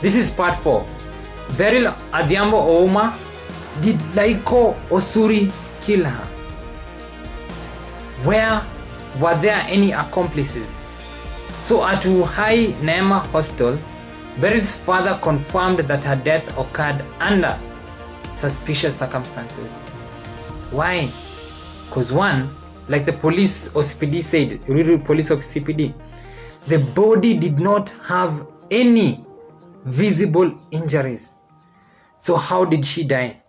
This is part 4. Beryl Adhiambo Ouma. Did Laiko Osuri kill her? Were there any accomplices? So at Uhai Neema Hospital, Beryl's father confirmed that her death occurred under suspicious circumstances. Why? Because one, like the police OCPD said, Rural Police OCPD, the body did not have any visible injuries. So how did she die?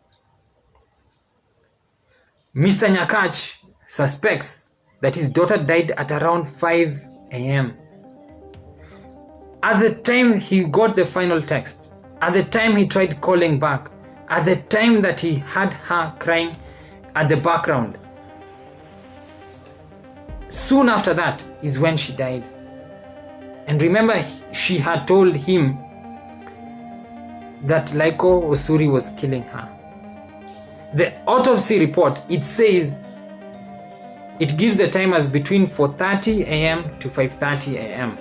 Mr. Nyakach suspects that his daughter died at around 5 a.m. At the time he got the final text, at the time he tried calling back, at the time that he had her crying at the background, soon after that is when she died. And remember, she had told him that Laiko Osuri was killing her. The autopsy report, it says, it gives the time as between 4:30 a.m. to 5:30 a.m.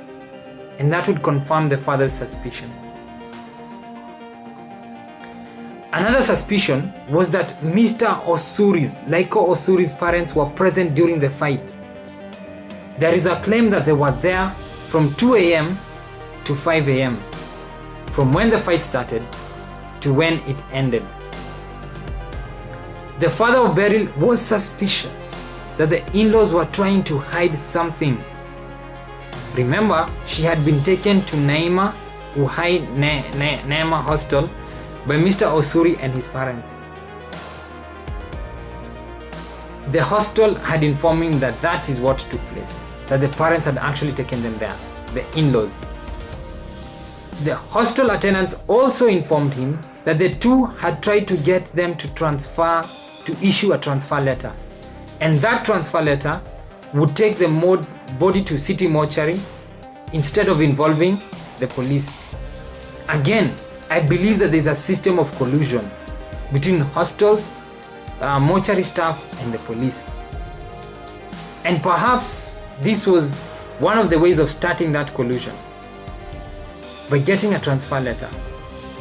And that would confirm the father's suspicion. Another suspicion was that Mr. Osuri's, Laiko Osuri's parents were present during the fight. There is a claim that they were there from 2 a.m. to 5 a.m. from when the fight started to when it ended. The father of Beryl was suspicious that the in-laws were trying to hide something. Remember, she had been taken to Neema Uhai Neema Hospital by Mr. Osuri and his parents. The hospital had informed him that that is what took place, that the parents had actually taken them there, the in-laws. The hospital attendants also informed him that the two had tried to get them to issue a transfer letter, and that transfer letter would take the body to city mortuary instead of involving the police. Again, I believe that there's a system of collusion between hospitals, mortuary staff and the police. And perhaps this was one of the ways of starting that collusion, by getting a transfer letter,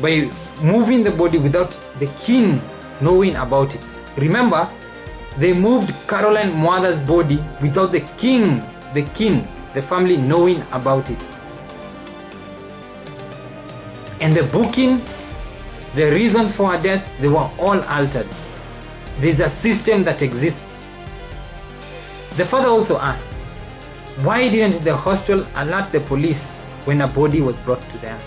by moving the body without the king knowing about it. Remember, they moved Caroline Mwatha's body without the family knowing about it. And the booking, the reasons for her death, they were all altered. There's a system that exists. The father also asked, why didn't the hospital alert the police when a body was brought to them?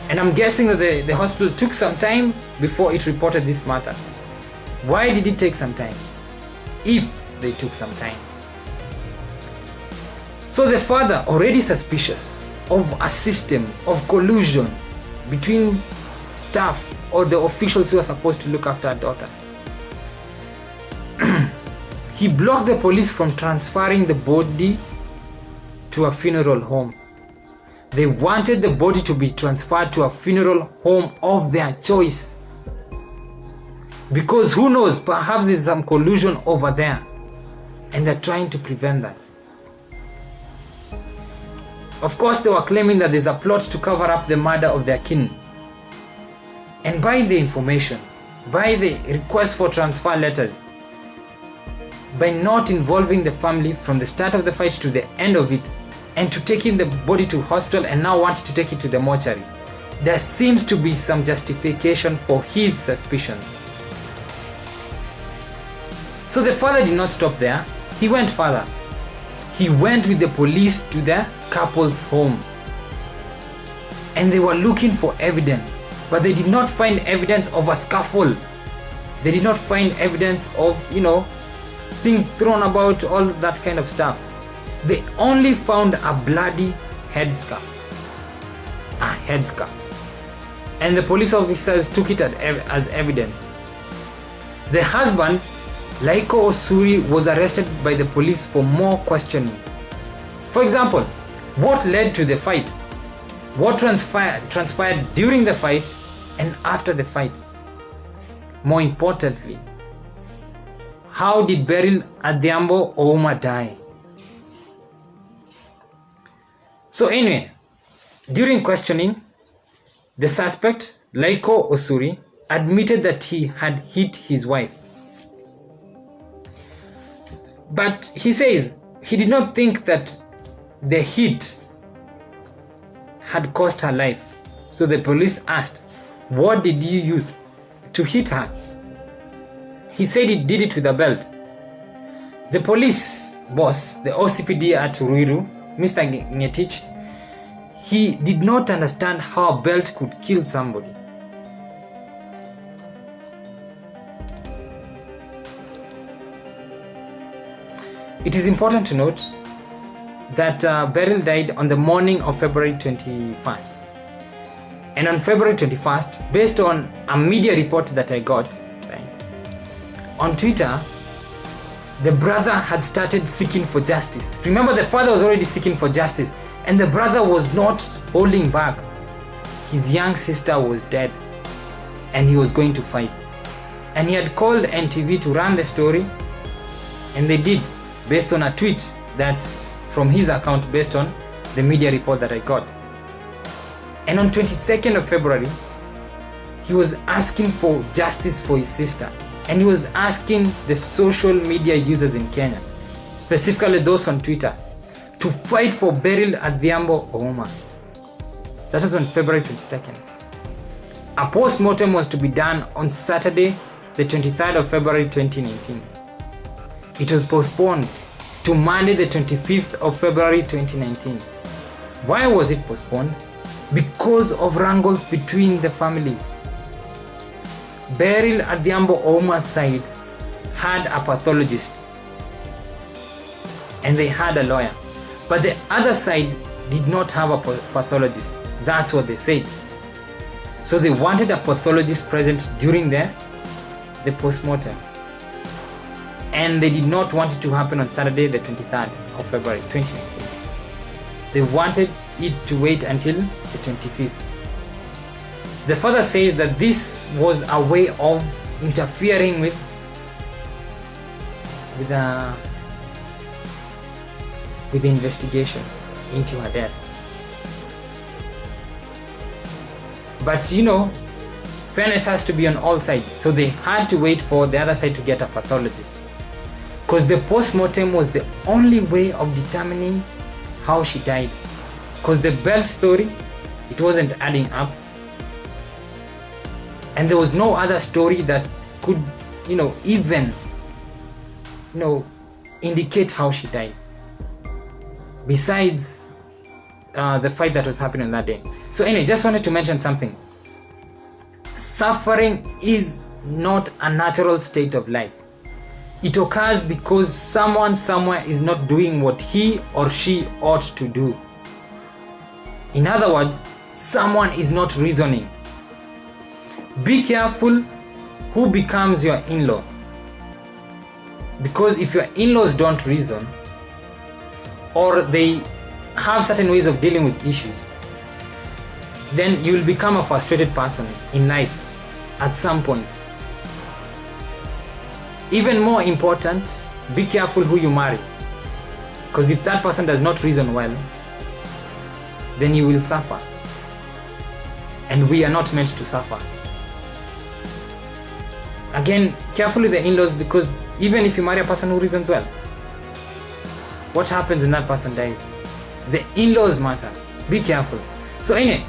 And I'm guessing that the hospital took some time before it reported this matter. Why did it take some time? If they took some time. So the father, already suspicious of a system of collusion between staff or the officials who are supposed to look after a daughter, he blocked the police from transferring the body to a funeral home. They wanted the body to be transferred to a funeral home of their choice. Because who knows, perhaps there's some collusion over there, and they're trying to prevent that. Of course, they were claiming that there's a plot to cover up the murder of their kin. And by the information, by the request for transfer letters, by not involving the family from the start of the fight to the end of it, and to taking the body to hospital and now wanting to take it to the mortuary, there seems to be some justification for his suspicions. So the father did not stop there. He went further. He went with the police to the couple's home, and they were looking for evidence, but they did not find evidence of a scuffle. They did not find evidence of, things thrown about, all that kind of stuff. They only found a bloody headscarf. A headscarf. And the police officers took it as evidence. The husband, Laiko Osuri, was arrested by the police for more questioning. For example, what led to the fight? What transpired during the fight and after the fight? More importantly, how did Beryl Adhiambo Ouma die? So anyway, During questioning, the suspect, Laiko Osuri, admitted that he had hit his wife. But he says he did not think that the hit had cost her life. So the police asked, "What did you use to hit her?" He said he did it with a belt. The police boss, the OCPD at Ruiru, Mr. Ngetich, he did not understand how a belt could kill somebody. It is important to note that Beryl died on the morning of February 21st. And on February 21st, based on a media report that I got, right, on Twitter, the brother had started seeking for justice. Remember, the father was already seeking for justice, and the brother was not holding back. His young sister was dead, and he was going to fight. And he had called NTV to run the story, and they did, based on a tweet that's from his account, based on the media report that I got. And on 22nd of February, he was asking for justice for his sister. And he was asking the social media users in Kenya, specifically those on Twitter, to fight for Beryl Adhiambo Ouma. That was on February 22nd. A post-mortem was to be done on Saturday, the 23rd of February 2019. It was postponed to Monday, the 25th of February 2019. Why was it postponed? Because of wrangles between the families. Beryl Adhiambo Ouma's side had a pathologist and they had a lawyer, but the other side did not have a pathologist. That's what they said. So they wanted a pathologist present during the post-mortem, and they did not want it to happen on Saturday, the 23rd of February 2019. They wanted it to wait until the 25th. The father says that this was a way of interfering with the investigation into her death. But you know, fairness has to be on all sides, so they had to wait for the other side to get a pathologist, because the post-mortem was the only way of determining how she died, because the belt story, it wasn't adding up. And there was no other story that could, even, indicate how she died, besides the fight that was happening on that day. So anyway, just wanted to mention something. Suffering is not a natural state of life. It occurs because someone somewhere is not doing what he or she ought to do. In other words, someone is not reasoning. Be careful who becomes your in-law, because if your in-laws don't reason, or they have certain ways of dealing with issues, then you will become a frustrated person in life at some point. Even more important, be careful who you marry, because if that person does not reason well, then you will suffer, and we are not meant to suffer. Again, careful with the in-laws, because even if you marry a person who reasons well, what happens when that person dies? The in-laws matter. Be careful. So anyway,